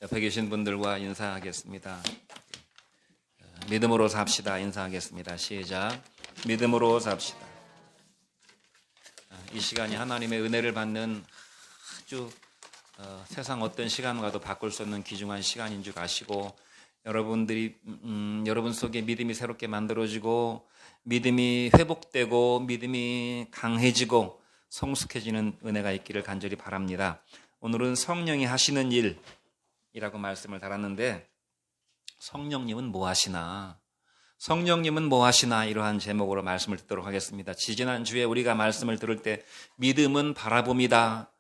옆에 계신 분들과 인사하겠습니다. 믿음으로 삽시다. 인사하겠습니다. 시작. 믿음으로 삽시다. 이 시간이 하나님의 은혜를 받는 아주 세상 어떤 시간과도 바꿀 수 없는 귀중한 시간인 줄 아시고, 여러분들이 여러분 속에 믿음이 새롭게 만들어지고 믿음이 회복되고 믿음이 강해지고 성숙해지는 은혜가 있기를 간절히 바랍니다. 오늘은 성령이 하시는 일이라고 말씀을 달았는데, 성령님은 뭐 하시나? 성령님은 뭐 하시나? 이러한 제목으로 말씀을 듣도록 하겠습니다. 지지난주에 우리가 말씀을 들을 때 믿음은 바라봅니다.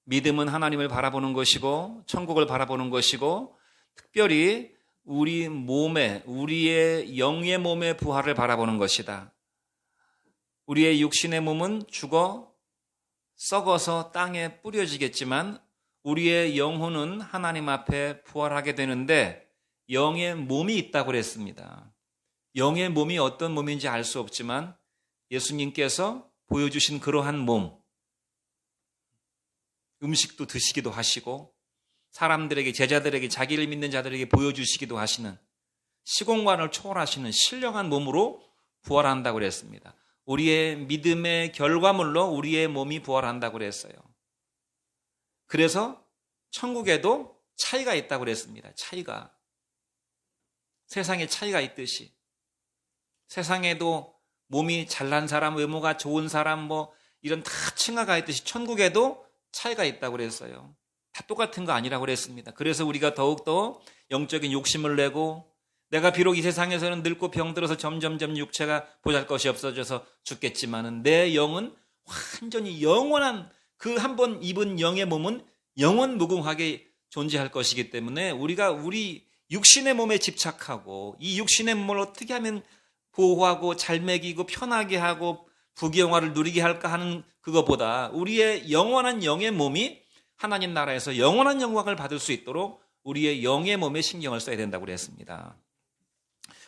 믿음은 하나님을 바라보는 것이고 천국을 바라보는 것이고, 특별히 우리 몸에, 우리의 영의 몸의 부활을 바라보는 것이다. 우리의 육신의 몸은 죽어 썩어서 땅에 뿌려지겠지만 우리의 영혼은 하나님 앞에 부활하게 되는데, 영의 몸이 있다고 그랬습니다. 영의 몸이 어떤 몸인지 알 수 없지만 예수님께서 보여주신 그러한 몸, 음식도 드시기도 하시고 사람들에게, 제자들에게, 자기를 믿는 자들에게 보여주시기도 하시는, 시공간을 초월하시는 신령한 몸으로 부활한다고 그랬습니다. 우리의 믿음의 결과물로 우리의 몸이 부활한다고 그랬어요. 그래서 천국에도 차이가 있다고 그랬습니다. 차이가. 세상에 차이가 있듯이 세상에도 몸이 잘난 사람, 외모가 좋은 사람, 이런 다 층화가 있듯이 천국에도 차이가 있다고 그랬어요. 다 똑같은 거 아니라고 그랬습니다. 그래서 우리가 더욱더 영적인 욕심을 내고, 내가 비록 이 세상에서는 늙고 병들어서 점점점 육체가 보잘것이 없어져서 죽겠지만은 내 영은 완전히 영원한, 그 한 번 입은 영의 몸은 영원 무궁하게 존재할 것이기 때문에 우리가 우리 육신의 몸에 집착하고 이 육신의 몸을 어떻게 하면 보호하고 잘 먹이고 편하게 하고 부귀영화를 누리게 할까 하는 그것보다 우리의 영원한 영의 몸이 하나님 나라에서 영원한 영광을 받을 수 있도록 우리의 영의 몸에 신경을 써야 된다고 그랬습니다.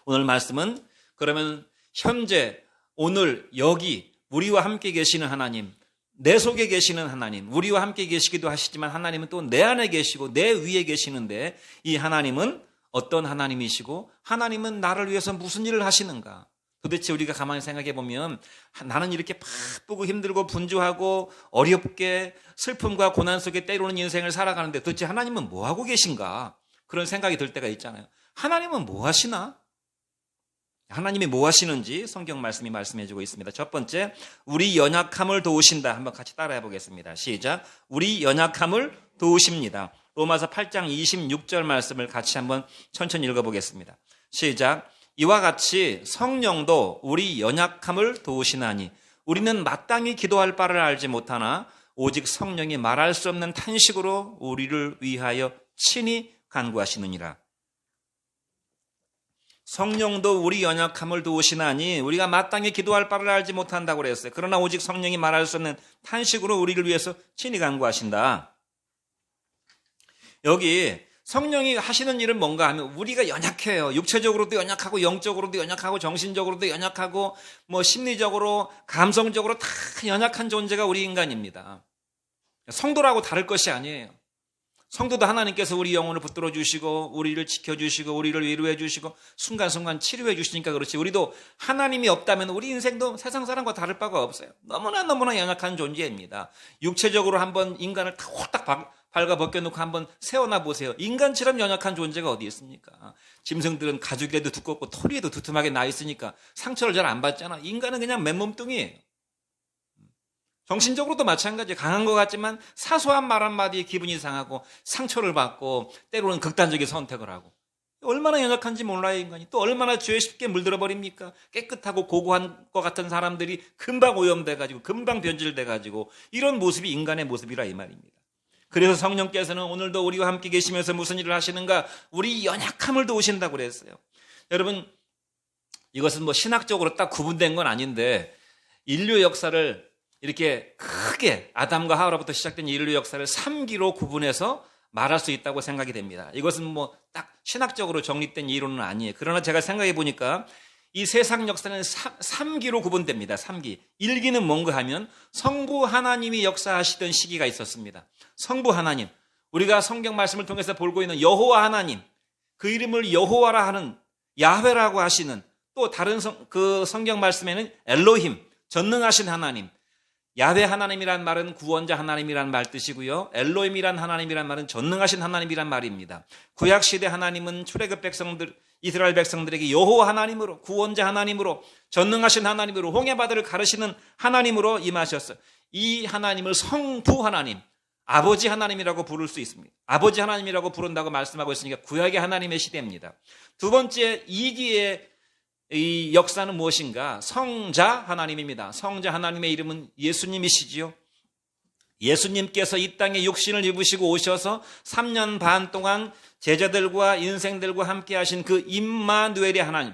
오늘 말씀은 그러면 현재, 오늘, 여기 우리와 함께 계시는 하나님, 내 속에 계시는 하나님, 우리와 함께 계시기도 하시지만 하나님은 또 내 안에 계시고 내 위에 계시는데, 이 하나님은 어떤 하나님이시고 하나님은 나를 위해서 무슨 일을 하시는가? 도대체 우리가 가만히 생각해 보면 나는 이렇게 바쁘고 힘들고 분주하고 어렵게 슬픔과 고난 속에 때로는 인생을 살아가는데 도대체 하나님은 뭐 하고 계신가? 그런 생각이 들 때가 있잖아요. 하나님은 뭐 하시나? 하나님이 뭐 하시는지 성경 말씀이 말씀해 주고 있습니다. 첫 번째, 우리 연약함을 도우신다. 한번 같이 따라해 보겠습니다. 시작. 우리 연약함을 도우십니다. 로마서 8장 26절 말씀을 같이 한번 천천히 읽어보겠습니다. 시작. 이와 같이 성령도 우리 연약함을 도우시나니 우리는 마땅히 기도할 바를 알지 못하나 오직 성령이 말할 수 없는 탄식으로 우리를 위하여 친히 간구하시느니라. 성령도 우리 연약함을 도우시나니 우리가 마땅히 기도할 바를 알지 못한다고 그랬어요. 그러나 오직 성령이 말할 수 없는 탄식으로 우리를 위해서 친히 간구하신다. 여기 성령이 하시는 일은 뭔가 하면 우리가 연약해요. 육체적으로도 연약하고 영적으로도 연약하고 정신적으로도 연약하고 심리적으로, 감성적으로 다 연약한 존재가 우리 인간입니다. 성도라고 다를 것이 아니에요. 성도도 하나님께서 우리 영혼을 붙들어 주시고 우리를 지켜주시고 우리를 위로해 주시고 순간순간 치료해 주시니까 그렇지, 우리도 하나님이 없다면 우리 인생도 세상 사람과 다를 바가 없어요. 너무나 연약한 존재입니다. 육체적으로 한번 인간을 다 홀딱 발가 벗겨놓고 한번 세워놔 보세요. 인간처럼 연약한 존재가 어디 있습니까? 짐승들은 가죽에도 두껍고 털에도 두툼하게 나 있으니까 상처를 잘 안 받잖아. 인간은 그냥 맨몸뚱이에요. 정신적으로도 마찬가지예요. 강한 것 같지만 사소한 말 한마디에 기분이 상하고 상처를 받고 때로는 극단적인 선택을 하고, 얼마나 연약한지 몰라요. 인간이 또 얼마나 죄에 쉽게 물들어 버립니까? 깨끗하고 고고한 것 같은 사람들이 금방 오염돼가지고 금방 변질돼가지고, 이런 모습이 인간의 모습이라 이 말입니다. 그래서 성령께서는 오늘도 우리와 함께 계시면서 무슨 일을 하시는가? 우리 연약함을 도우신다고 그랬어요. 여러분, 이것은 신학적으로 딱 구분된 건 아닌데, 인류 역사를 이렇게 크게 아담과 하와로부터 시작된 인류 역사를 3기로 구분해서 말할 수 있다고 생각이 됩니다. 이것은 딱 신학적으로 정립된 이론은 아니에요. 그러나 제가 생각해 보니까 이 세상 역사는 3기로 구분됩니다. 3기. 1기는 뭔가 하면 성부 하나님이 역사하시던 시기가 있었습니다. 성부 하나님, 우리가 성경 말씀을 통해서 보고 있는 여호와 하나님, 그 이름을 여호와라 하는 야훼라고 하시는, 또 다른 그 성경 말씀에는 엘로힘, 전능하신 하나님, 야훼 하나님이란 말은 구원자 하나님이란 말 뜻이고요. 엘로힘이란 하나님이란 말은 전능하신 하나님이란 말입니다. 구약시대 하나님은 출애굽 백성들, 이스라엘 백성들에게 여호와 하나님으로, 구원자 하나님으로, 전능하신 하나님으로, 홍해바다를 가르시는 하나님으로 임하셨어요. 이 하나님을 성부 하나님, 아버지 하나님이라고 부를 수 있습니다. 아버지 하나님이라고 부른다고 말씀하고 있으니까 구약의 하나님의 시대입니다. 두 번째, 이기의 이 역사는 무엇인가? 성자 하나님입니다. 성자 하나님의 이름은 예수님이시지요. 예수님께서 이 땅에 육신을 입으시고 오셔서 3년 반 동안 제자들과 인생들과 함께 하신 그 임마누엘의 하나님,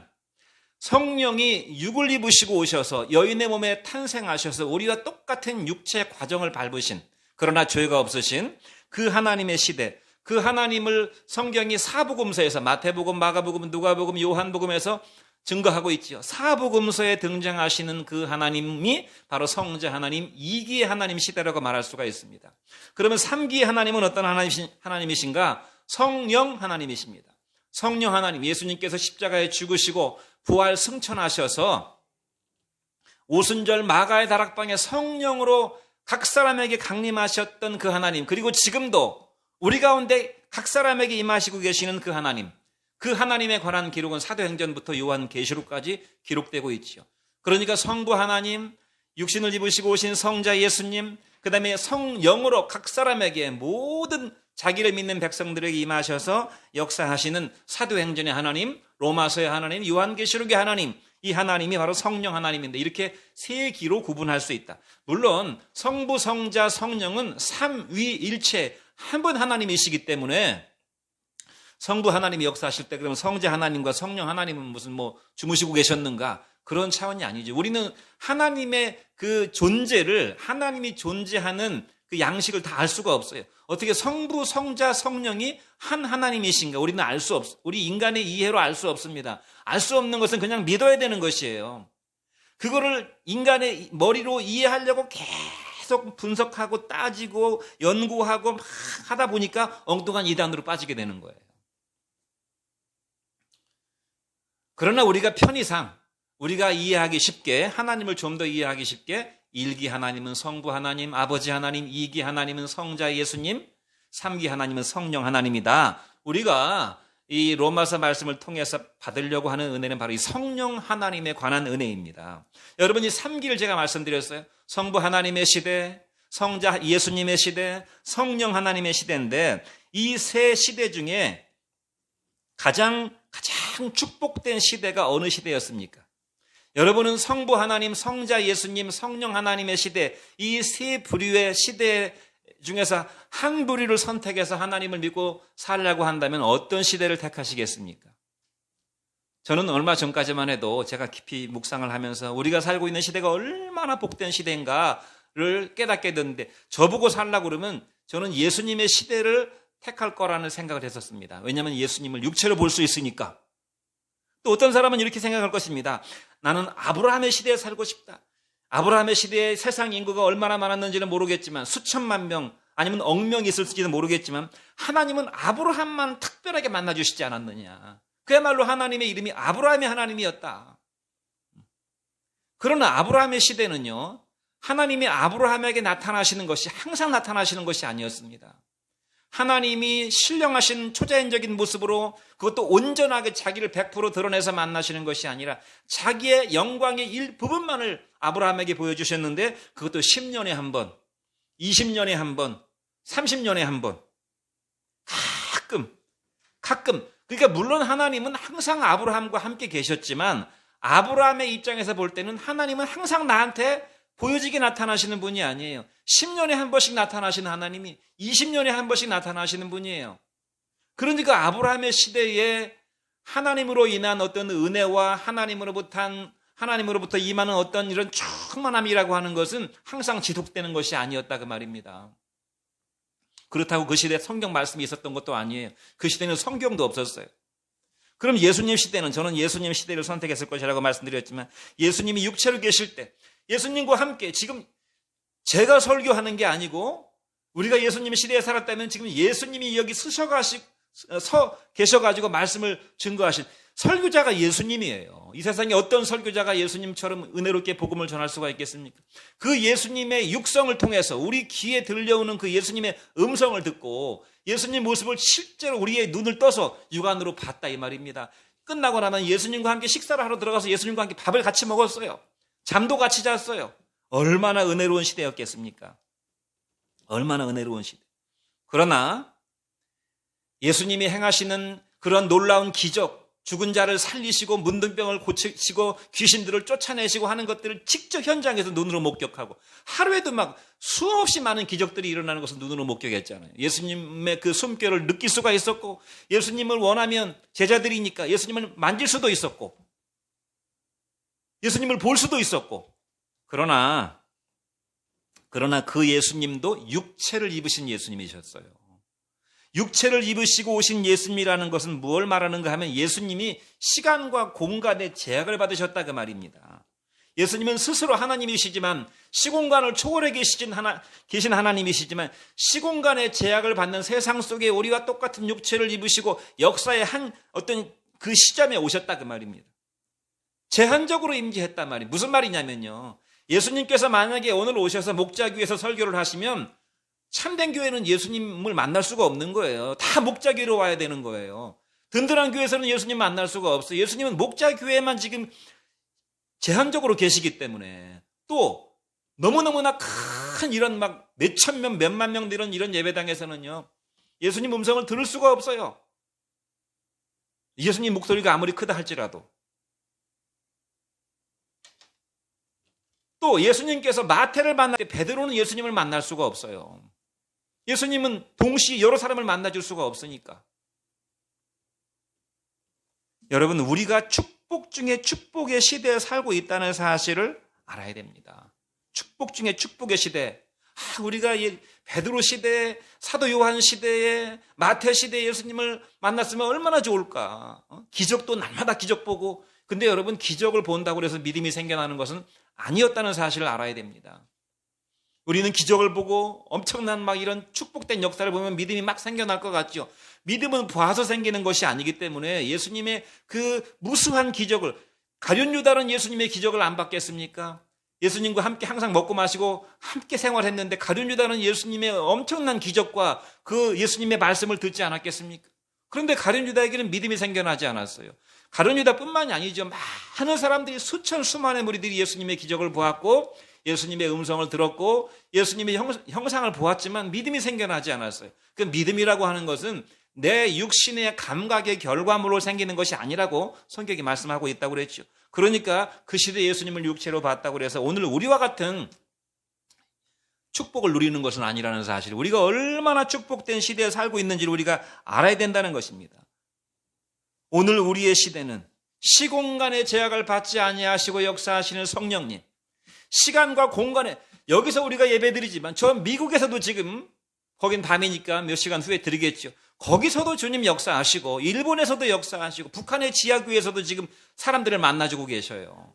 성령이 육을 입으시고 오셔서 여인의 몸에 탄생하셔서 우리와 똑같은 육체 과정을 밟으신, 그러나 죄가 없으신 그 하나님의 시대, 그 하나님을 성경이 사복음서에서, 마태복음, 마가복음, 누가복음, 요한복음에서 증거하고 있지요. 사복음서에 등장하시는 그 하나님이 바로 성자 하나님, 이기의 하나님 시대라고 말할 수가 있습니다. 그러면 3기의 하나님은 어떤 하나님이신가? 성령 하나님이십니다. 성령 하나님, 예수님께서 십자가에 죽으시고 부활 승천하셔서 오순절 마가의 다락방에 성령으로 각 사람에게 강림하셨던 그 하나님, 그리고 지금도 우리 가운데 각 사람에게 임하시고 계시는 그 하나님, 그 하나님에 관한 기록은 사도행전부터 요한계시록까지 기록되고 있지요. 그러니까 성부 하나님, 육신을 입으시고 오신 성자 예수님, 그 다음에 성령으로 각 사람에게, 모든 자기를 믿는 백성들에게 임하셔서 역사하시는 사도행전의 하나님, 로마서의 하나님, 요한계시록의 하나님, 이 하나님이 바로 성령 하나님인데, 이렇게 세 기로 구분할 수 있다. 물론 성부, 성자, 성령은 삼위일체 한 분 하나님이시기 때문에 성부 하나님이 역사하실 때 그러면 성자 하나님과 성령 하나님은 무슨 주무시고 계셨는가, 그런 차원이 아니죠. 우리는 하나님의 그 존재를, 하나님이 존재하는 그 양식을 다 알 수가 없어요. 어떻게 성부, 성자, 성령이 한 하나님이신가 우리는 알 수 없어요. 우리 인간의 이해로 알 수 없습니다. 알 수 없는 것은 그냥 믿어야 되는 것이에요. 그거를 인간의 머리로 이해하려고 계속 분석하고 따지고 연구하고 막 하다 보니까 엉뚱한 이단으로 빠지게 되는 거예요. 그러나 우리가 편의상 우리가 이해하기 쉽게, 하나님을 좀 더 이해하기 쉽게 1기 하나님은 성부 하나님, 아버지 하나님, 2기 하나님은 성자 예수님, 3기 하나님은 성령 하나님이다. 우리가 이 로마서 말씀을 통해서 받으려고 하는 은혜는 바로 이 성령 하나님에 관한 은혜입니다. 여러분, 이 3기를 제가 말씀드렸어요. 성부 하나님의 시대, 성자 예수님의 시대, 성령 하나님의 시대인데, 이 세 시대 중에 가장 축복된 시대가 어느 시대였습니까? 여러분은 성부 하나님, 성자 예수님, 성령 하나님의 시대, 이 세 부류의 시대 중에서 한 부류를 선택해서 하나님을 믿고 살려고 한다면 어떤 시대를 택하시겠습니까? 저는 얼마 전까지만 해도 제가 깊이 묵상을 하면서 우리가 살고 있는 시대가 얼마나 복된 시대인가를 깨닫게 됐는데, 저보고 살라고 그러면 저는 예수님의 시대를 택할 거라는 생각을 했었습니다. 왜냐하면 예수님을 육체로 볼 수 있으니까. 또 어떤 사람은 이렇게 생각할 것입니다. 나는 아브라함의 시대에 살고 싶다. 아브라함의 시대에 세상 인구가 얼마나 많았는지는 모르겠지만, 수천만 명 아니면 억 명이 있을지는 모르겠지만, 하나님은 아브라함만 특별하게 만나주시지 않았느냐. 그야말로 하나님의 이름이 아브라함의 하나님이었다. 그러나 아브라함의 시대는요, 하나님이 아브라함에게 나타나시는 것이 항상 나타나시는 것이 아니었습니다. 하나님이 신령하신 초자연적인 모습으로, 그것도 온전하게 자기를 100% 드러내서 만나시는 것이 아니라 자기의 영광의 일부분만을 아브라함에게 보여주셨는데, 그것도 10년에 한 번, 20년에 한 번, 30년에 한 번, 가끔. 그러니까 물론 하나님은 항상 아브라함과 함께 계셨지만, 아브라함의 입장에서 볼 때는 하나님은 항상 나한테 보여지게 나타나시는 분이 아니에요. 10년에 한 번씩 나타나시는 하나님이 20년에 한 번씩 나타나시는 분이에요. 그러니까 아브라함의 시대에 하나님으로 인한 어떤 은혜와 하나님으로부터 임하는 어떤 이런 충만함이라고 하는 것은 항상 지속되는 것이 아니었다, 그 말입니다. 그렇다고 그 시대에 성경 말씀이 있었던 것도 아니에요. 그 시대는 성경도 없었어요. 그럼 예수님 시대는, 저는 예수님 시대를 선택했을 것이라고 말씀드렸지만, 예수님이 육체로 계실 때 예수님과 함께, 지금 제가 설교하는 게 아니고 우리가 예수님 시대에 살았다면 지금 예수님이 여기 서 계셔가지고 말씀을 증거하신 설교자가 예수님이에요. 이 세상에 어떤 설교자가 예수님처럼 은혜롭게 복음을 전할 수가 있겠습니까? 그 예수님의 육성을 통해서 우리 귀에 들려오는 그 예수님의 음성을 듣고 예수님 모습을 실제로 우리의 눈을 떠서 육안으로 봤다 이 말입니다. 끝나고 나면 예수님과 함께 식사를 하러 들어가서 예수님과 함께 밥을 같이 먹었어요. 잠도 같이 잤어요. 얼마나 은혜로운 시대였겠습니까? 얼마나 은혜로운 시대. 그러나 예수님이 행하시는 그런 놀라운 기적, 죽은 자를 살리시고 문둥병을 고치시고 귀신들을 쫓아내시고 하는 것들을 직접 현장에서 눈으로 목격하고 하루에도 막 수없이 많은 기적들이 일어나는 것을 눈으로 목격했잖아요. 예수님의 그 숨결을 느낄 수가 있었고 예수님을 원하면 제자들이니까 예수님을 만질 수도 있었고 예수님을 볼 수도 있었고 그러나 그 예수님도 육체를 입으신 예수님이셨어요. 육체를 입으시고 오신 예수님이라는 것은 무엇을 말하는가 하면 예수님이 시간과 공간의 제약을 받으셨다 그 말입니다. 예수님은 스스로 하나님이시지만 시공간을 초월해 계신 하나님이시지만 시공간의 제약을 받는 세상 속에 우리와 똑같은 육체를 입으시고 역사의 한 어떤 그 시점에 오셨다 그 말입니다. 제한적으로 임재했단 말이에요. 무슨 말이냐면요. 예수님께서 만약에 오늘 오셔서 목자교회에서 설교를 하시면 참된 교회는 예수님을 만날 수가 없는 거예요. 다 목자교회로 와야 되는 거예요. 든든한 교회에서는 예수님 만날 수가 없어요. 예수님은 목자교회에만 지금 제한적으로 계시기 때문에 또 너무너무나 큰 이런 막 몇천 명, 몇만 명 되는 이런 예배당에서는요. 예수님 음성을 들을 수가 없어요. 예수님 목소리가 아무리 크다 할지라도. 또 예수님께서 마태를 만날 때 베드로는 예수님을 만날 수가 없어요. 예수님은 동시에 여러 사람을 만나줄 수가 없으니까. 여러분 우리가 축복 중에 축복의 시대에 살고 있다는 사실을 알아야 됩니다. 축복 중에 축복의 시대. 우리가 베드로 시대에 사도 요한 시대에 마태 시대에 예수님을 만났으면 얼마나 좋을까. 기적도 날마다 기적 보고 근데 여러분 기적을 본다고 해서 믿음이 생겨나는 것은 아니었다는 사실을 알아야 됩니다. 우리는 기적을 보고 엄청난 막 이런 축복된 역사를 보면 믿음이 막 생겨날 것 같죠. 믿음은 봐서 생기는 것이 아니기 때문에 예수님의 그 무수한 기적을 가룟 유다는 예수님의 기적을 안 받겠습니까? 예수님과 함께 항상 먹고 마시고 함께 생활했는데 가룟 유다는 예수님의 엄청난 기적과 그 예수님의 말씀을 듣지 않았겠습니까? 그런데 가룟 유다에게는 믿음이 생겨나지 않았어요. 가룟 유다뿐만이 아니죠. 많은 사람들이 수많은 무리들이 예수님의 기적을 보았고 예수님의 음성을 들었고 예수님의 형상을 보았지만 믿음이 생겨나지 않았어요. 그 믿음이라고 하는 것은 내 육신의 감각의 결과물로 생기는 것이 아니라고 성경이 말씀하고 있다고 그랬죠. 그러니까 그 시대에 예수님을 육체로 봤다고 해서 오늘 우리와 같은 축복을 누리는 것은 아니라는 사실, 우리가 얼마나 축복된 시대에 살고 있는지를 우리가 알아야 된다는 것입니다. 오늘 우리의 시대는 시공간의 제약을 받지 아니하시고 역사하시는 성령님, 시간과 공간에 여기서 우리가 예배드리지만 저 미국에서도 지금 거긴 밤이니까 몇 시간 후에 드리겠죠. 거기서도 주님 역사하시고 일본에서도 역사하시고 북한의 지하교회에서도 지금 사람들을 만나주고 계셔요.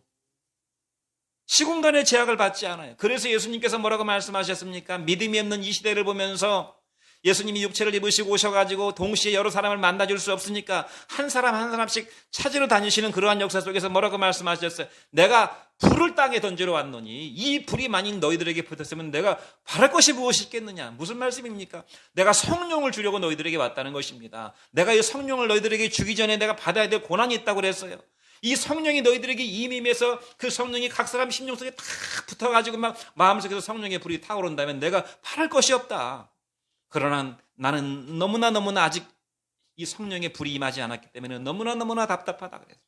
시공간의 제약을 받지 않아요. 그래서 예수님께서 뭐라고 말씀하셨습니까? 믿음이 없는 이 시대를 보면서 예수님이 육체를 입으시고 오셔가지고 동시에 여러 사람을 만나줄 수 없으니까 한 사람 한 사람씩 찾으러 다니시는 그러한 역사 속에서 뭐라고 말씀하셨어요? 내가 불을 땅에 던지러 왔노니 이 불이 만약 너희들에게 붙었으면 내가 바랄 것이 무엇이 있겠느냐? 무슨 말씀입니까? 내가 성령을 주려고 너희들에게 왔다는 것입니다. 내가 이 성령을 너희들에게 주기 전에 내가 받아야 될 고난이 있다고 그랬어요. 이 성령이 너희들에게 임임해서 그 성령이 각 사람 심령 속에 탁 붙어가지고 막 마음속에서 성령의 불이 타오른다면 내가 바랄 것이 없다. 그러나 나는 너무나 아직 이 성령의 불이 임하지 않았기 때문에 너무나 답답하다 그랬어요.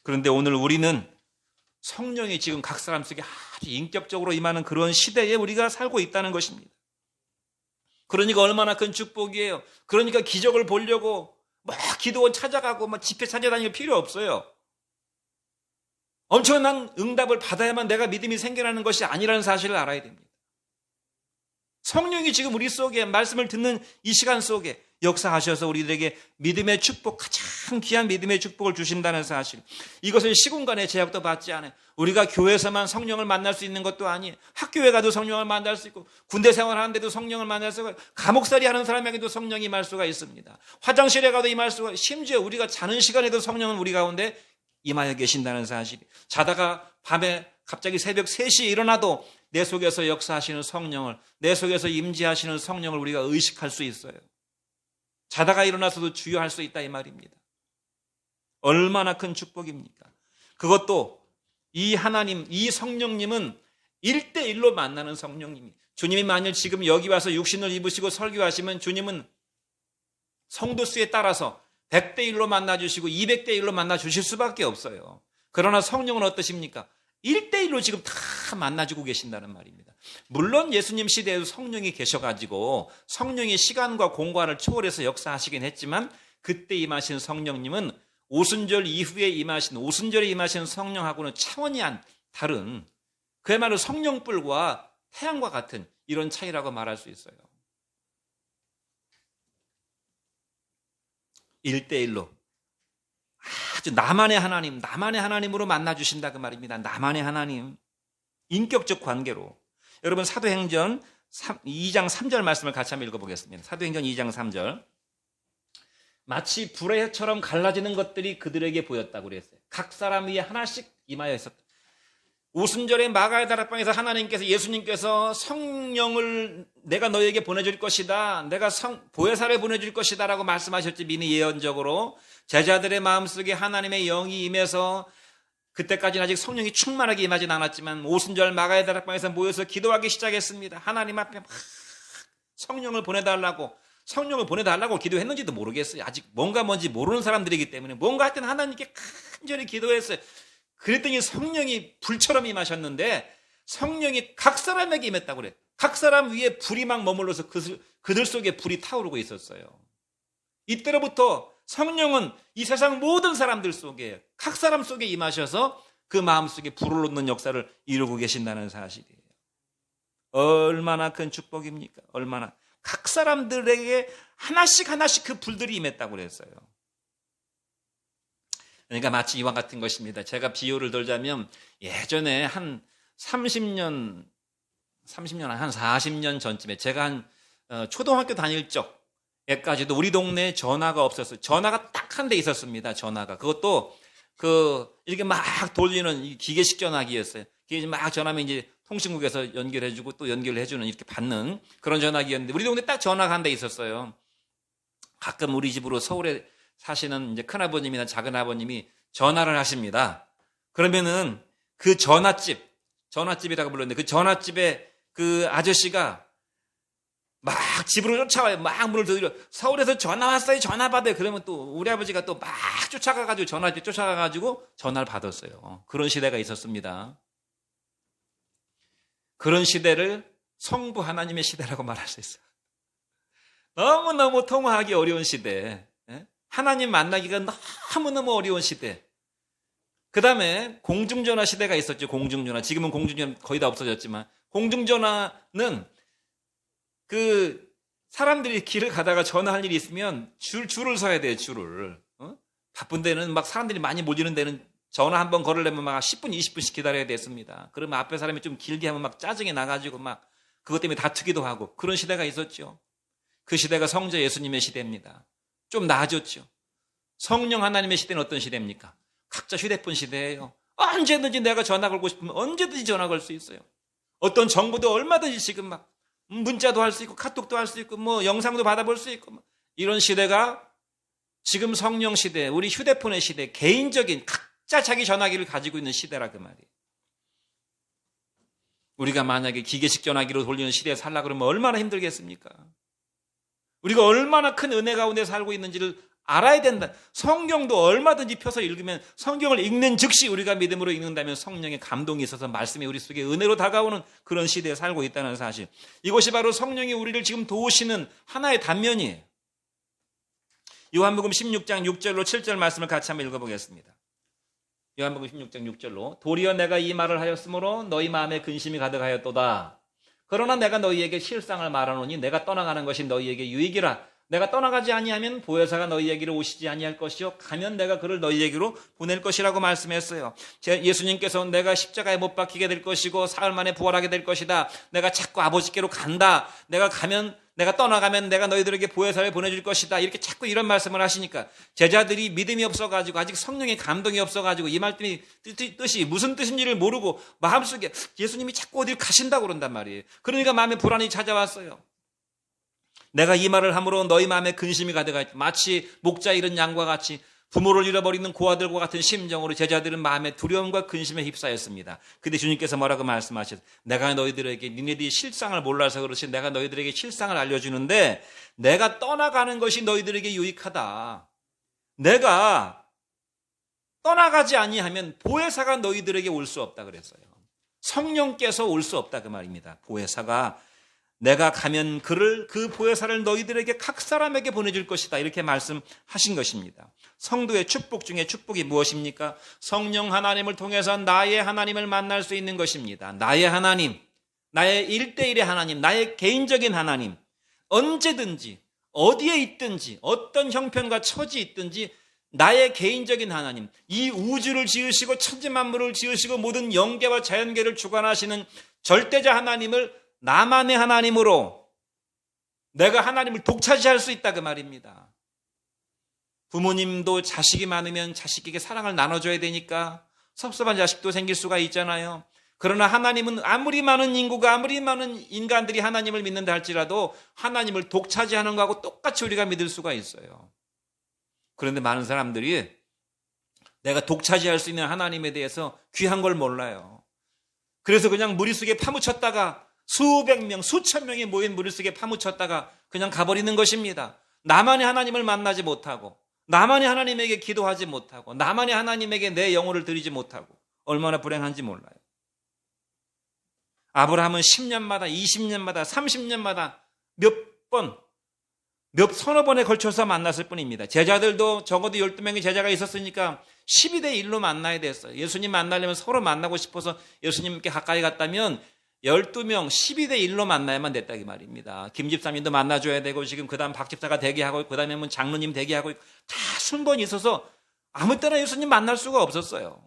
그런데 오늘 우리는 성령이 지금 각 사람 속에 아주 인격적으로 임하는 그런 시대에 우리가 살고 있다는 것입니다. 그러니까 얼마나 큰 축복이에요. 그러니까 기적을 보려고 막 기도원 찾아가고 막 집회 찾아다닐 필요 없어요. 엄청난 응답을 받아야만 내가 믿음이 생겨나는 것이 아니라는 사실을 알아야 됩니다. 성령이 지금 우리 속에 말씀을 듣는 이 시간 속에 역사하셔서 우리들에게 믿음의 축복, 가장 귀한 믿음의 축복을 주신다는 사실. 이것을 시공간의 제약도 받지 않아요. 우리가 교회에서만 성령을 만날 수 있는 것도 아니에요. 학교에 가도 성령을 만날 수 있고, 군대 생활하는데도 성령을 만날 수 있고, 감옥살이 하는 사람에게도 성령이 임할 수가 있습니다. 화장실에 가도 임할 수가 있고, 심지어 우리가 자는 시간에도 성령은 우리 가운데 임하여 계신다는 사실. 자다가 밤에 갑자기 새벽 3시에 일어나도 내 속에서 역사하시는 성령을, 내 속에서 임재하시는 성령을 우리가 의식할 수 있어요. 자다가 일어나서도 주여 할 수 있다 이 말입니다. 얼마나 큰 축복입니까? 그것도 이 하나님, 이 성령님은 1대1로 만나는 성령님이. 주님이 만일 지금 여기 와서 육신을 입으시고 설교하시면 주님은 성도 수에 따라서 100대1로 만나주시고 200대1로 만나주실 수밖에 없어요. 그러나 성령은 어떠십니까? 1대1로 지금 다 만나주고 계신다는 말입니다. 물론 예수님 시대에도 성령이 계셔가지고 성령이 시간과 공간을 초월해서 역사하시긴 했지만, 그때 임하신 성령님은 오순절 이후에 임하신, 오순절에 임하신 성령하고는 차원이 다른, 그야말로 성령불과 태양과 같은 이런 차이라고 말할 수 있어요. 1대1로 아주 나만의 하나님, 나만의 하나님으로 만나주신다 그 말입니다. 나만의 하나님, 인격적 관계로. 여러분, 사도행전 2장 3절 말씀을 같이 한번 읽어보겠습니다. 사도행전 2장 3절. 마치 불의 혀처럼 갈라지는 것들이 그들에게 보였다고 그랬어요. 각 사람 위에 하나씩 임하여 있었다. 오순절에 마가의 다락방에서 하나님께서, 예수님께서 성령을 내가 너에게 보내줄 것이다, 내가 보혜사를 보내줄 것이다 라고 말씀하셨지, 미리 예언적으로. 제자들의 마음속에 하나님의 영이 임해서, 그때까지는 아직 성령이 충만하게 임하진 않았지만 오순절 마가의 다락방에서 모여서 기도하기 시작했습니다. 하나님 앞에 막 성령을 보내달라고 기도했는지도 모르겠어요. 아직 뭔지 모르는 사람들이기 때문에 뭔가 할 때는 하나님께 간절히 기도했어요. 그랬더니 성령이 불처럼 임하셨는데, 성령이 각 사람에게 임했다고 그래요. 각 사람 위에 불이 막 머물러서 그들 속에 불이 타오르고 있었어요. 이때로부터 성령은 이 세상 모든 사람들 속에, 각 사람 속에 임하셔서 그 마음속에 불을 놓는 역사를 이루고 계신다는 사실이에요. 얼마나 큰 축복입니까? 얼마나. 각 사람들에게 하나씩 그 불들이 임했다고 그랬어요. 그러니까 마치 이와 같은 것입니다. 제가 비유를 들자면, 예전에 한 30년, 한 40년 전쯤에 제가 한 초등학교 다닐 적에까지도 우리 동네에 전화가 없었어요. 전화가 딱 한 대 있었습니다. 전화가. 그것도 이렇게 막 돌리는 기계식 전화기였어요. 그게 막 전화하면 이제 통신국에서 연결해주고 또 연결해주는, 이렇게 받는 그런 전화기였는데, 우리 동네에 딱 전화가 한 대 있었어요. 가끔 우리 집으로 서울에 사시는 이제 큰아버님이나 작은아버님이 전화를 하십니다. 그러면은 그 전화집이라고 불렀는데, 그 전화집에 그 아저씨가 막 집으로 쫓아와요. 막 문을 두드려. 서울에서 전화 왔어요. 전화 받아요. 그러면 또 우리 아버지가 또 막 쫓아가가지고 전화집 쫓아가가지고 전화를 받았어요. 그런 시대가 있었습니다. 그런 시대를 성부 하나님의 시대라고 말할 수 있어요. 너무너무 통화하기 어려운 시대. 하나님 만나기가 너무너무 어려운 시대. 그 다음에 공중전화 시대가 있었죠. 공중전화. 지금은 공중전화 거의 다 없어졌지만, 공중전화는 그 사람들이 길을 가다가 전화할 일이 있으면 줄을 서야 돼요. 줄을. 바쁜 데는 막 사람들이 많이 몰리는 데는 전화 한번 걸으려면 막 10분, 20분씩 기다려야 됐습니다. 그러면 앞에 사람이 좀 길게 하면 막 짜증이 나가지고 막 그것 때문에 다투기도 하고, 그런 시대가 있었죠. 그 시대가 성자 예수님의 시대입니다. 좀 나아졌죠. 성령 하나님의 시대는 어떤 시대입니까? 각자 휴대폰 시대예요. 언제든지 내가 전화 걸고 싶으면 언제든지 전화 걸 수 있어요. 어떤 정보도 얼마든지 지금 막 문자도 할 수 있고 카톡도 할 수 있고 뭐 영상도 받아볼 수 있고, 이런 시대가 지금 성령 시대, 우리 휴대폰의 시대, 개인적인 각자 자기 전화기를 가지고 있는 시대라 그 말이에요. 우리가 만약에 기계식 전화기로 돌리는 시대에 살라 그러면 얼마나 힘들겠습니까? 우리가 얼마나 큰 은혜 가운데 살고 있는지를 알아야 된다. 성경도 얼마든지 펴서 읽으면, 성경을 읽는 즉시 우리가 믿음으로 읽는다면 성령의 감동이 있어서 말씀이 우리 속에 은혜로 다가오는 그런 시대에 살고 있다는 사실. 이것이 바로 성령이 우리를 지금 도우시는 하나의 단면이에요. 요한복음 16장 6절로 7절 말씀을 같이 한번 읽어보겠습니다. 요한복음 16장 6절로 도리어 내가 이 말을 하였으므로 너희 마음에 근심이 가득하였도다. 그러나 내가 너희에게 실상을 말하노니 내가 떠나가는 것이 너희에게 유익이라. 내가 떠나가지 아니하면 보혜사가 너희에게로 오시지 아니할 것이요 가면 내가 그를 너희에게로 보낼 것이라고 말씀했어요. 예수님께서 내가 십자가에 못 박히게 될 것이고 사흘 만에 부활하게 될 것이다. 내가 자꾸 아버지께로 간다. 내가 떠나가면 내가 너희들에게 보혜사를 보내줄 것이다. 이렇게 자꾸 이런 말씀을 하시니까 제자들이 믿음이 없어가지고 아직 성령의 감동이 없어가지고 이 말씀이 뜻이 무슨 뜻인지를 모르고 마음속에 예수님이 자꾸 어디를 가신다고 그런단 말이에요. 그러니까 마음에 불안이 찾아왔어요. 내가 이 말을 함으로 너희 마음에 근심이 가득하 있다. 마치 목자 잃은 양과 같이 부모를 잃어버리는 고아들과 같은 심정으로 제자들은 마음에 두려움과 근심에 휩싸였습니다. 근데 주님께서 뭐라고 말씀하셨어요? 내가 너희들에게 니네들이 실상을 몰라서 그렇지 내가 너희들에게 실상을 알려주는데 내가 떠나가는 것이 너희들에게 유익하다. 내가 떠나가지 아니하면 보혜사가 너희들에게 올 수 없다 그랬어요. 성령께서 올 수 없다 그 말입니다. 보혜사가 내가 가면 그 보혜사를 너희들에게 각 사람에게 보내줄 것이다. 이렇게 말씀하신 것입니다. 성도의 축복 중에 축복이 무엇입니까? 성령 하나님을 통해서 나의 하나님을 만날 수 있는 것입니다. 나의 하나님, 나의 1대1의 하나님, 나의 개인적인 하나님, 언제든지 어디에 있든지 어떤 형편과 처지에 있든지 나의 개인적인 하나님, 이 우주를 지으시고 천지만물을 지으시고 모든 영계와 자연계를 주관하시는 절대자 하나님을 나만의 하나님으로 내가 하나님을 독차지할 수 있다 그 말입니다. 부모님도 자식이 많으면 자식에게 사랑을 나눠줘야 되니까 섭섭한 자식도 생길 수가 있잖아요. 그러나 하나님은 아무리 많은 인구가 아무리 많은 인간들이 하나님을 믿는다 할지라도 하나님을 독차지하는 거하고 똑같이 우리가 믿을 수가 있어요. 그런데 많은 사람들이 내가 독차지할 수 있는 하나님에 대해서 귀한 걸 몰라요. 그래서 그냥 무리수에 파묻혔다가 수백 명, 수천 명이 모인 무리수에 파묻혔다가 그냥 가버리는 것입니다. 나만의 하나님을 만나지 못하고 나만의 하나님에게 기도하지 못하고 나만의 하나님에게 내 영혼을 드리지 못하고 얼마나 불행한지 몰라요. 아브라함은 10년마다 20년마다 30년마다 서너 번에 걸쳐서 만났을 뿐입니다. 제자들도 적어도 12명의 제자가 있었으니까 12대 1로 만나야 됐어요. 예수님 만나려면 서로 만나고 싶어서 예수님께 가까이 갔다면 12명 12대 1로 만나야만 됐다 이 말입니다. 김 집사님도 만나줘야 되고 지금 그 다음 박 집사가 대기하고 그 다음에 장로님 대기하고 다 순번이 있어서 아무 때나 예수님 만날 수가 없었어요.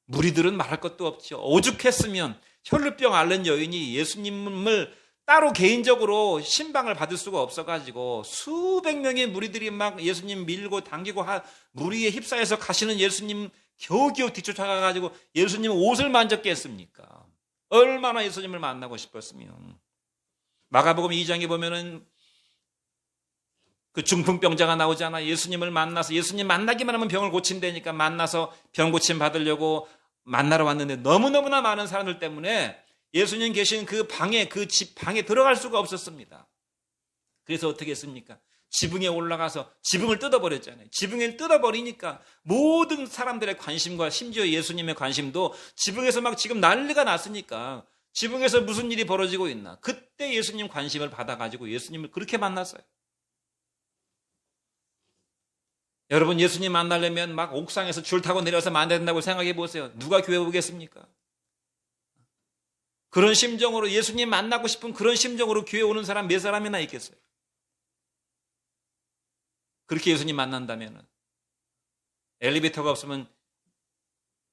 무리들은 말할 것도 없죠. 오죽했으면 혈루병 앓는 여인이 예수님을 따로 개인적으로 신방을 받을 수가 없어가지고 수백 명의 무리들이 막 예수님 밀고 당기고 무리에 휩싸여서 가시는 예수님 겨우겨우 뒤쫓아가가지고 예수님 옷을 만졌겠습니까? 얼마나 예수님을 만나고 싶었으면. 마가복음 2장에 보면은 그 중풍병자가 나오잖아. 예수님을 만나서 예수님 만나기만 하면 병을 고친다니까 만나서 병 고침 받으려고 만나러 왔는데 너무너무나 많은 사람들 때문에 예수님 계신 그 방에 그 집 방에 들어갈 수가 없었습니다. 그래서 어떻게 했습니까? 지붕에 올라가서 지붕을 뜯어버렸잖아요. 지붕을 뜯어버리니까 모든 사람들의 관심과 심지어 예수님의 관심도 지붕에서 막 지금 난리가 났으니까 지붕에서 무슨 일이 벌어지고 있나. 그때 예수님 관심을 받아가지고 예수님을 그렇게 만났어요. 여러분 예수님 만나려면 막 옥상에서 줄 타고 내려서 만나야 된다고 생각해 보세요. 누가 교회 오겠습니까? 그런 심정으로 예수님 만나고 싶은 그런 심정으로 교회 오는 사람 몇 사람이나 있겠어요? 그렇게 예수님 만난다면 엘리베이터가 없으면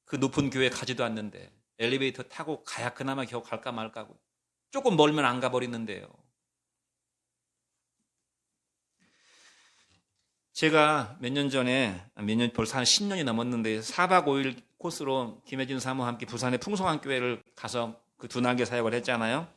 그 높은 교회 가지도 않는데 엘리베이터 타고 가야 그나마 겨우 갈까 말까고 조금 멀면 안 가버리는데요. 제가 몇 년 전에 벌써 한 10년이 넘었는데 4박 5일 코스로 김혜진 사모와 함께 부산의 풍성한 교회를 가서 그 두날개 사역을 했잖아요.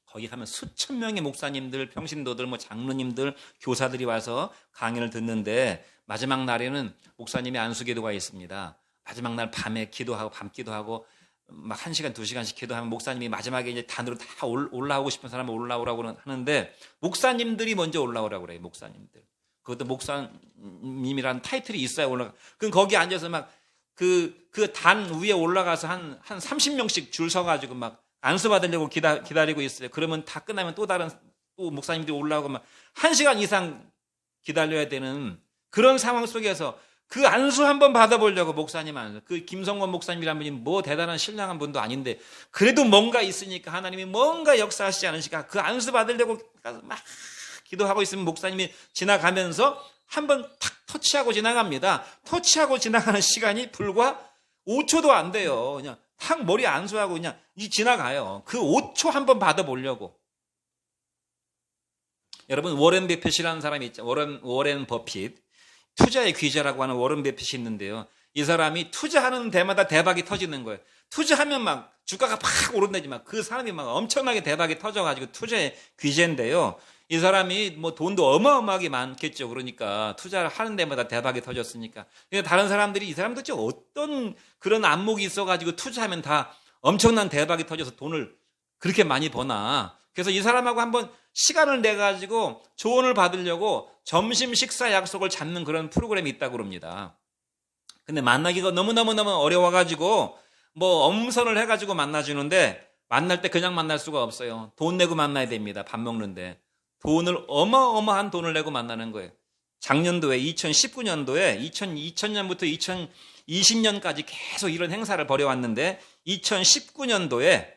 거기 가면 수천 명의 목사님들, 평신도들, 장로님들, 교사들이 와서 강연을 듣는데 마지막 날에는 목사님의 안수기도가 있습니다. 마지막 날 밤에 기도하고 밤 기도하고 막 1시간, 2시간씩 기도하면 목사님이 마지막에 이제 단으로 다 올라오고 싶은 사람은 올라오라고 하는데 목사님들이 먼저 올라오라고 그래요. 목사님들. 그것도 목사님이라는 타이틀이 있어야 올라가. 그럼 거기 앉아서 막 그 단 위에 올라가서 한 30명씩 줄 서가지고 막 안수 받으려고 기다리고 있어요. 그러면 다 끝나면 또 목사님들이 올라오고 막 1시간 이상 기다려야 되는 그런 상황 속에서 그 안수 한번 받아보려고 목사님 안수. 그 김성원 목사님이라는 분이 뭐 대단한 신령한 분도 아닌데 그래도 뭔가 있으니까 하나님이 뭔가 역사하시지 않으시까 그 안수 받으려고 막 기도하고 있으면 목사님이 지나가면서 한번 탁 터치하고 지나갑니다. 터치하고 지나가는 시간이 불과 5초도 안 돼요. 그냥 탁 머리 안수하고 그냥 지나가요. 그 5초 한번 받아보려고. 여러분, 워렌 버핏이라는 사람이 있죠. 워렌 버핏. 투자의 귀재라고 하는 워렌 버핏이 있는데요. 이 사람이 투자하는 데마다 대박이 터지는 거예요. 투자하면 막 주가가 팍 오른다지만 그 사람이 막 엄청나게 대박이 터져가지고 투자의 귀재인데요. 이 사람이 뭐 돈도 어마어마하게 많겠죠. 그러니까 투자를 하는 데마다 대박이 터졌으니까. 다른 사람들이 이 사람도 어떤 그런 안목이 있어가지고 투자하면 다 엄청난 대박이 터져서 돈을 그렇게 많이 버나. 그래서 이 사람하고 한번 시간을 내가지고 조언을 받으려고 점심 식사 약속을 잡는 그런 프로그램이 있다고 그럽니다. 근데 만나기가 너무너무 어려워가지고 뭐 엄선을 해가지고 만나주는데 만날 때 그냥 만날 수가 없어요. 돈 내고 만나야 됩니다. 밥 먹는데. 돈을 어마어마한 돈을 내고 만나는 거예요. 작년도에 2019년도에 2000년부터 2020년까지 계속 이런 행사를 벌여왔는데 2019년도에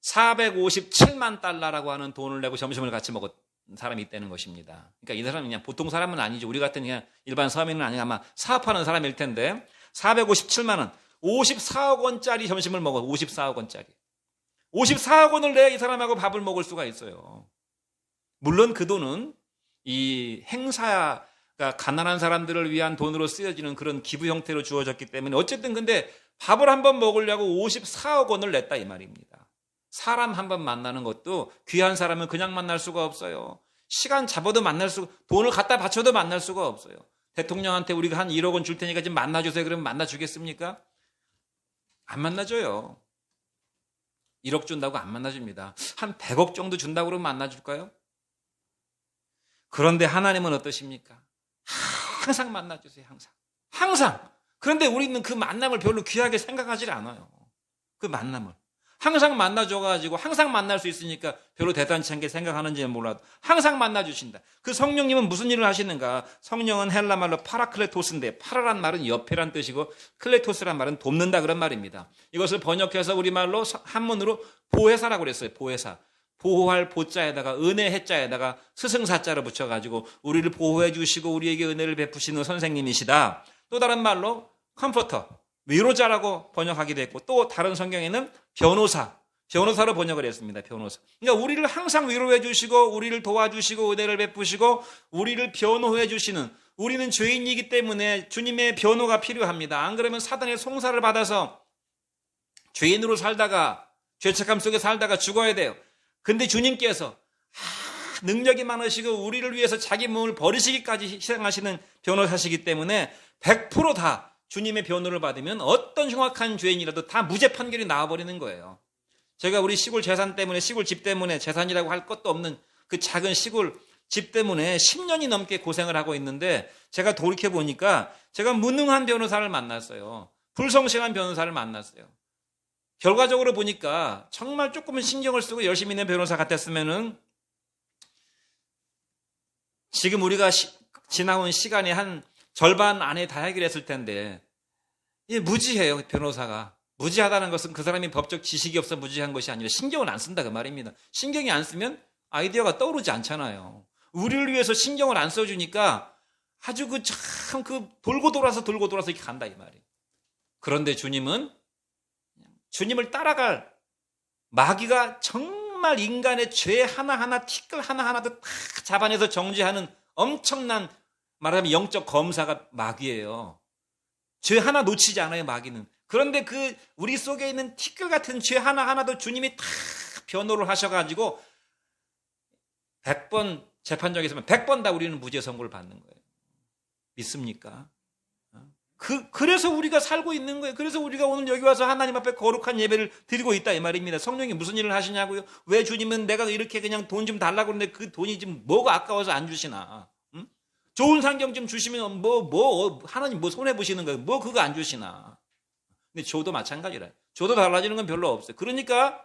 457만 달러라고 하는 돈을 내고 점심을 같이 먹었 사람이 있다는 것입니다. 그러니까 이 사람은 그냥 보통 사람은 아니죠. 우리 같은 그냥 일반 서민은 아니고 아마 사업하는 사람일 텐데 457만 원, 54억 원짜리 점심을 먹어. 54억 원짜리. 54억 원을 내야 이 사람하고 밥을 먹을 수가 있어요. 물론 그 돈은 이 행사가 가난한 사람들을 위한 돈으로 쓰여지는 그런 기부 형태로 주어졌기 때문에 어쨌든 근데 밥을 한번 먹으려고 54억 원을 냈다 이 말입니다. 사람 한번 만나는 것도 귀한 사람은 그냥 만날 수가 없어요. 시간 잡아도 돈을 갖다 바쳐도 만날 수가 없어요. 대통령한테 우리가 한 1억 원 줄 테니까 좀 만나주세요. 그러면 만나주겠습니까? 안 만나줘요. 1억 준다고 안 만나줍니다. 한 100억 정도 준다고 그러면 만나줄까요? 그런데 하나님은 어떠십니까? 항상 만나주세요. 항상. 그런데 우리는 그 만남을 별로 귀하게 생각하지 않아요. 그 만남을. 항상 만나줘가지고 항상 만날 수 있으니까 별로 대단치 않게 생각하는지는 몰라도 항상 만나주신다. 그 성령님은 무슨 일을 하시는가? 성령은 헬라 말로 파라클레토스인데 파라란 말은 옆에란 뜻이고 클레토스란 말은 돕는다 그런 말입니다. 이것을 번역해서 우리말로 한문으로 보혜사라고 그랬어요. 보혜사. 보호할 보자에다가 은혜 해자에다가 스승사자를 붙여가지고 우리를 보호해 주시고 우리에게 은혜를 베푸시는 선생님이시다. 또 다른 말로 컴포터, 위로자라고 번역하기도 했고 또 다른 성경에는 변호사로 번역을 했습니다. 변호사. 그러니까 우리를 항상 위로해 주시고 우리를 도와주시고 은혜를 베푸시고 우리를 변호해 주시는, 우리는 죄인이기 때문에 주님의 변호가 필요합니다. 안 그러면 사단의 송사를 받아서 죄인으로 살다가 죄책감 속에 살다가 죽어야 돼요. 근데 주님께서 능력이 많으시고 우리를 위해서 자기 몸을 버리시기까지 희생하시는 변호사시기 때문에 100% 다 주님의 변호를 받으면 어떤 흉악한 죄인이라도 다 무죄 판결이 나와버리는 거예요. 제가 우리 시골 재산 때문에, 시골 집 때문에, 재산이라고 할 것도 없는 그 작은 시골 집 때문에 10년이 넘게 고생을 하고 있는데 제가 돌이켜보니까 제가 무능한 변호사를 만났어요. 불성실한 변호사를 만났어요. 결과적으로 보니까 정말 조금은 신경을 쓰고 열심히 있는 변호사 같았으면은 지금 우리가 지나온 시간의 한 절반 안에 다 해결했을 텐데 무지해요. 변호사가. 무지하다는 것은 그 사람이 법적 지식이 없어 무지한 것이 아니라 신경을 안 쓴다 그 말입니다. 신경이 안 쓰면 아이디어가 떠오르지 않잖아요. 우리를 위해서 신경을 안 써주니까 아주 돌고 돌아서 이렇게 간다 이 말이에요. 그런데 주님을 따라갈 마귀가 정말 인간의 죄 하나하나, 티끌 하나하나도 다 잡아내서 정죄하는 엄청난, 말하자면 영적 검사가 마귀예요. 죄 하나 놓치지 않아요, 마귀는. 그런데 우리 속에 있는 티끌 같은 죄 하나하나도 주님이 다 변호를 하셔가지고 100번 재판정에 있으면 100번 다 우리는 무죄 선고를 받는 거예요. 믿습니까? 그래서 우리가 살고 있는 거예요. 그래서 우리가 오늘 여기 와서 하나님 앞에 거룩한 예배를 드리고 있다 이 말입니다. 성령이 무슨 일을 하시냐고요? 왜 주님은 내가 이렇게 그냥 돈 좀 달라고 그러는데 그 돈이 지금 뭐가 아까워서 안 주시나? 응? 좋은 상경 좀 주시면 하나님 손해 보시는 거예요. 그거 안 주시나? 근데 줘도 마찬가지라. 줘도 달라지는 건 별로 없어요. 그러니까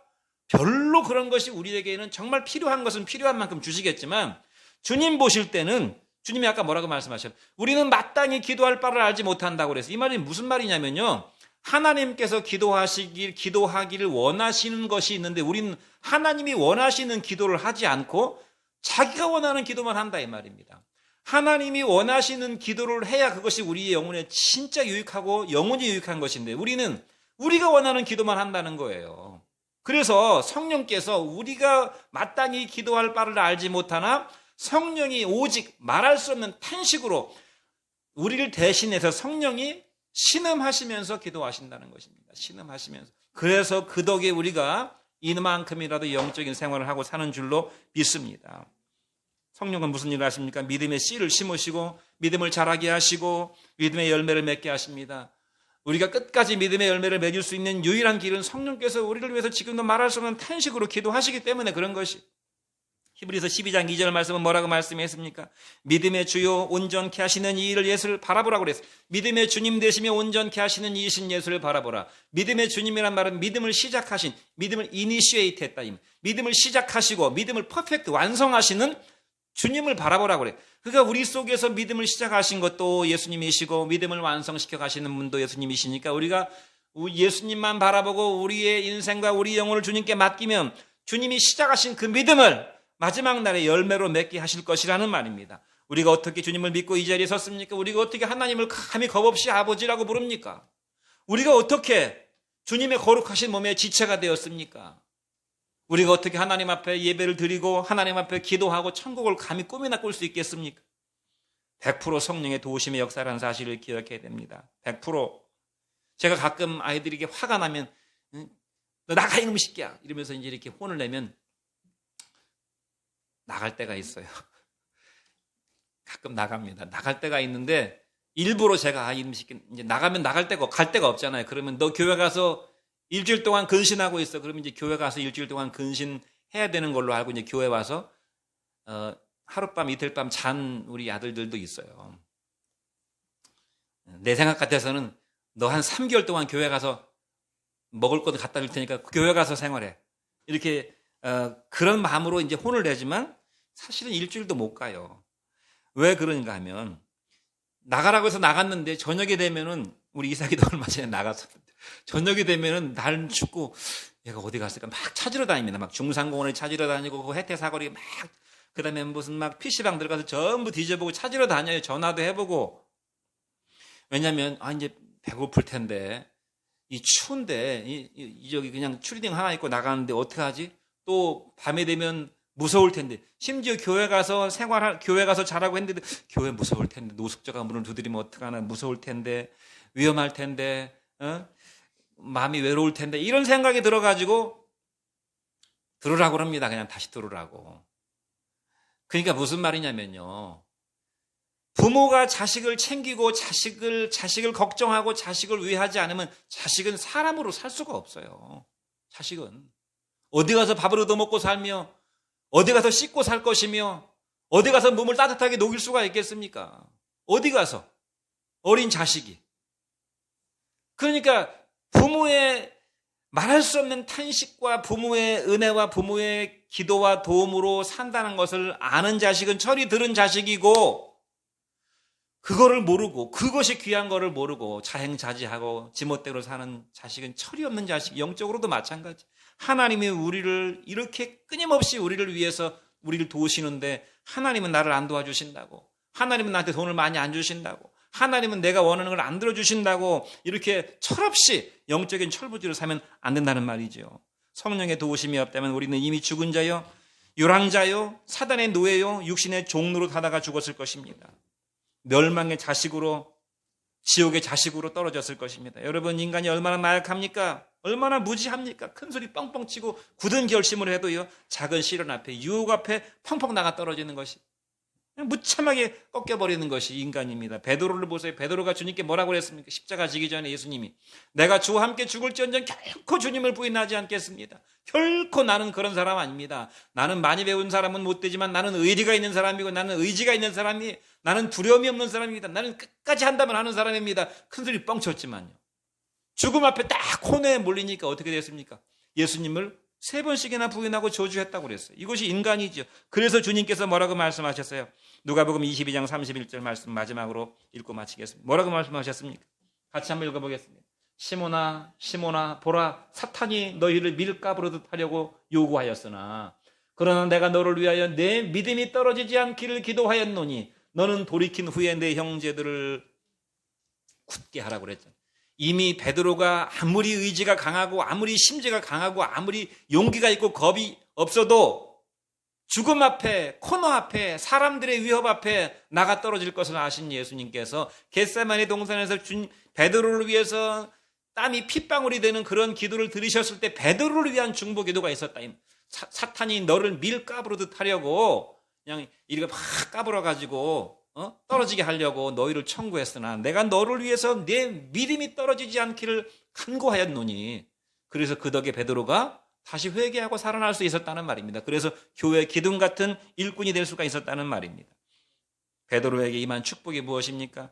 별로 그런 것이 우리에게는 정말 필요한 것은 필요한 만큼 주시겠지만 주님 보실 때는 주님이 아까 뭐라고 말씀하셨어요? 우리는 마땅히 기도할 바를 알지 못한다고 그래서 이 말이 무슨 말이냐면요. 하나님께서 기도하기를 원하시는 것이 있는데 우리는 하나님이 원하시는 기도를 하지 않고 자기가 원하는 기도만 한다 이 말입니다. 하나님이 원하시는 기도를 해야 그것이 우리의 영혼에 진짜 유익하고 영혼이 유익한 것인데 우리는 우리가 원하는 기도만 한다는 거예요. 그래서 성령께서 우리가 마땅히 기도할 바를 알지 못하나 성령이 오직 말할 수 없는 탄식으로 우리를 대신해서 성령이 신음하시면서 기도하신다는 것입니다. 신음하시면서. 그래서 그 덕에 우리가 이만큼이라도 영적인 생활을 하고 사는 줄로 믿습니다. 성령은 무슨 일을 하십니까? 믿음의 씨를 심으시고 믿음을 자라게 하시고 믿음의 열매를 맺게 하십니다. 우리가 끝까지 믿음의 열매를 맺을 수 있는 유일한 길은 성령께서 우리를 위해서 지금도 말할 수 없는 탄식으로 기도하시기 때문에 그런 것이. 히브리서 12장 2절 말씀은 뭐라고 말씀했습니까? 믿음의 주요 온전케 하시는 이 일을 예수를 바라보라고 그랬어요. 믿음의 주님 되시며 온전케 하시는 이이신 예수를 바라보라. 믿음의 주님이란 말은 믿음을 시작하신, 믿음을 이니시에이트 했다. 믿음을 시작하시고 믿음을 퍼펙트 완성하시는 주님을 바라보라고 그래. 그러니까 우리 속에서 믿음을 시작하신 것도 예수님이시고 믿음을 완성시켜 가시는 분도 예수님이시니까 우리가 예수님만 바라보고 우리의 인생과 우리 영혼을 주님께 맡기면 주님이 시작하신 그 믿음을 마지막 날에 열매로 맺게 하실 것이라는 말입니다. 우리가 어떻게 주님을 믿고 이 자리에 섰습니까? 우리가 어떻게 하나님을 감히 겁없이 아버지라고 부릅니까? 우리가 어떻게 주님의 거룩하신 몸의 지체가 되었습니까? 우리가 어떻게 하나님 앞에 예배를 드리고 하나님 앞에 기도하고 천국을 감히 꿈이나 꿀 수 있겠습니까? 100% 성령의 도우심의 역사라는 사실을 기억해야 됩니다. 100%. 제가 가끔 아이들에게 화가 나면 너 나가 이놈의 새끼야 이러면서 이제 이렇게 혼을 내면 나갈 때가 있어요. 가끔 나갑니다. 나갈 때가 있는데 일부러 제가 이놈의 새끼 이제 나가면 나갈 데가 갈 데가 없잖아요. 그러면 너 교회 가서 일주일 동안 근신하고 있어. 그러면 이제 교회 가서 일주일 동안 근신해야 되는 걸로 알고 이제 교회 와서 하룻밤 이틀밤 잔 우리 아들들도 있어요. 내 생각 같아서는 너 한 3개월 동안 교회 가서 먹을 것도 갖다 줄 테니까 교회 가서 생활해. 이렇게 그런 마음으로 이제 혼을 내지만 사실은 일주일도 못 가요. 왜 그러는가 하면 나가라고 해서 나갔는데 저녁에 되면은 우리 이삭이도 얼마 전에 나갔었는데 저녁이 되면은 날 춥고 얘가 어디 갔을까 막 찾으러 다닙니다. 막 중산공원에 찾으러 다니고 그 혜태사거리 막 그다음에 무슨 막 PC방 들어가서 전부 뒤져보고 찾으러 다녀요. 전화도 해보고. 왜냐면 이제 배고플 텐데 이 추운데 이 저기 그냥 추리닝 하나 입고 나가는데 어떻게 하지? 또 밤에 되면 무서울 텐데 심지어 교회 가서 교회 가서 자라고 했는데 교회 무서울 텐데 노숙자가 문을 두드리면 어떡하나 무서울 텐데 위험할 텐데 마음이 외로울 텐데 이런 생각이 들어가지고 들으라고 합니다. 그냥 다시 들으라고. 그러니까 무슨 말이냐면요. 부모가 자식을 챙기고 자식을 걱정하고 자식을 위하지 않으면 자식은 사람으로 살 수가 없어요. 자식은. 어디 가서 밥을 얻어먹고 살며 어디 가서 씻고 살 것이며 어디 가서 몸을 따뜻하게 녹일 수가 있겠습니까? 어디 가서 어린 자식이. 그러니까 부모의 말할 수 없는 탄식과 부모의 은혜와 부모의 기도와 도움으로 산다는 것을 아는 자식은 철이 들은 자식이고 그거를 모르고 그것이 귀한 거를 모르고 자행자지하고 지멋대로 사는 자식은 철이 없는 자식. 영적으로도 마찬가지. 하나님이 우리를 이렇게 끊임없이 우리를 위해서 우리를 도우시는데 하나님은 나를 안 도와주신다고. 하나님은 나한테 돈을 많이 안 주신다고. 하나님은 내가 원하는 걸 안 들어주신다고 이렇게 철없이 영적인 철부지로 살면 안 된다는 말이죠. 성령의 도우심이 없다면 우리는 이미 죽은 자요, 유랑자요, 사단의 노예요, 육신의 종로로 타다가 죽었을 것입니다. 멸망의 자식으로, 지옥의 자식으로 떨어졌을 것입니다. 여러분, 인간이 얼마나 나약합니까? 얼마나 무지합니까? 큰 소리 뻥뻥 치고 굳은 결심을 해도요, 작은 시련 앞에, 유혹 앞에 펑펑 나가 떨어지는 것이, 그냥 무참하게 꺾여버리는 것이 인간입니다. 베드로를 보세요. 베드로가 주님께 뭐라고 그랬습니까? 십자가 지기 전에 예수님이 내가 주와 함께 죽을지언정 결코 주님을 부인하지 않겠습니다. 결코 나는 그런 사람 아닙니다. 나는 많이 배운 사람은 못 되지만 나는 의리가 있는 사람이고 나는 의지가 있는 사람이, 나는 두려움이 없는 사람입니다. 나는 끝까지 한다면 하는 사람입니다. 큰소리 뻥 쳤지만요. 죽음 앞에 딱 코너에 몰리니까 어떻게 됐습니까? 예수님을 3번씩이나 부인하고 저주했다고 그랬어요. 이것이 인간이죠. 그래서 주님께서 뭐라고 말씀하셨어요? 누가복음 22장 31절 말씀 마지막으로 읽고 마치겠습니다. 뭐라고 말씀하셨습니까? 같이 한번 읽어보겠습니다. 시몬아 시몬아 보라, 사탄이 너희를 밀가부르듯 하려고 요구하였으나 그 그러나 내가 너를 위하여 내 믿음이 떨어지지 않기를 기도하였노니 너는 돌이킨 후에 내 형제들을 굳게 하라고 그랬잖아요. 이미 베드로가 아무리 의지가 강하고 아무리 심지가 강하고 아무리 용기가 있고 겁이 없어도 죽음 앞에, 코너 앞에, 사람들의 위협 앞에 나가 떨어질 것을 아신 예수님께서 겟세마네 동산에서 베드로를 위해서 땀이 핏방울이 되는 그런 기도를 들으셨을 때 베드로를 위한 중보 기도가 있었다. 사탄이 너를 밀 까부르듯 하려고 그냥 이렇게 막 까불어가지고 떨어지게 하려고 너희를 청구했으나 내가 너를 위해서 내 믿음이 떨어지지 않기를 간구하였노니 그래서 그 덕에 베드로가 다시 회개하고 살아날 수 있었다는 말입니다. 그래서 교회 기둥 같은 일꾼이 될 수가 있었다는 말입니다. 베드로에게 임한 축복이 무엇입니까?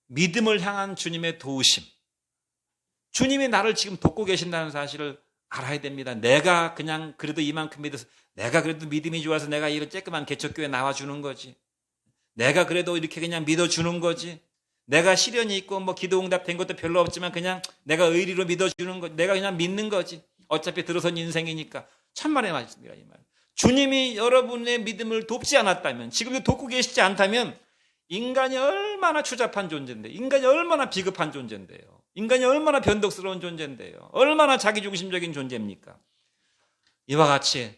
믿음을 향한 주님의 도우심. 주님이 나를 지금 돕고 계신다는 사실을 알아야 됩니다. 내가 그냥 그래도 이만큼 믿어서 내가 그래도 믿음이 좋아서 내가 이런 쬐끄만 개척교회 나와주는 거지. 내가 그래도 이렇게 그냥 믿어주는 거지. 내가 시련이 있고 뭐 기도응답 된 것도 별로 없지만 그냥 내가 의리로 믿어주는 거, 내가 그냥 믿는 거지. 어차피 들어선 인생이니까. 천만의 말씀이라 이 말. 주님이 여러분의 믿음을 돕지 않았다면, 지금도 돕고 계시지 않다면 인간이 얼마나 추잡한 존재인데, 인간이 얼마나 비겁한 존재인데요. 인간이 얼마나 변덕스러운 존재인데요. 얼마나 자기중심적인 존재입니까? 이와 같이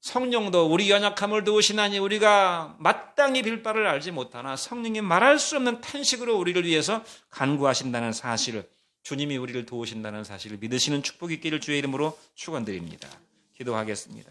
성령도 우리 연약함을 도우시나니 우리가 마땅히 빌 바를 알지 못하나 성령이 말할 수 없는 탄식으로 우리를 위해서 간구하신다는 사실을, 주님이 우리를 도우신다는 사실을 믿으시는 축복이 있기를 주의 이름으로 축원드립니다. 기도하겠습니다.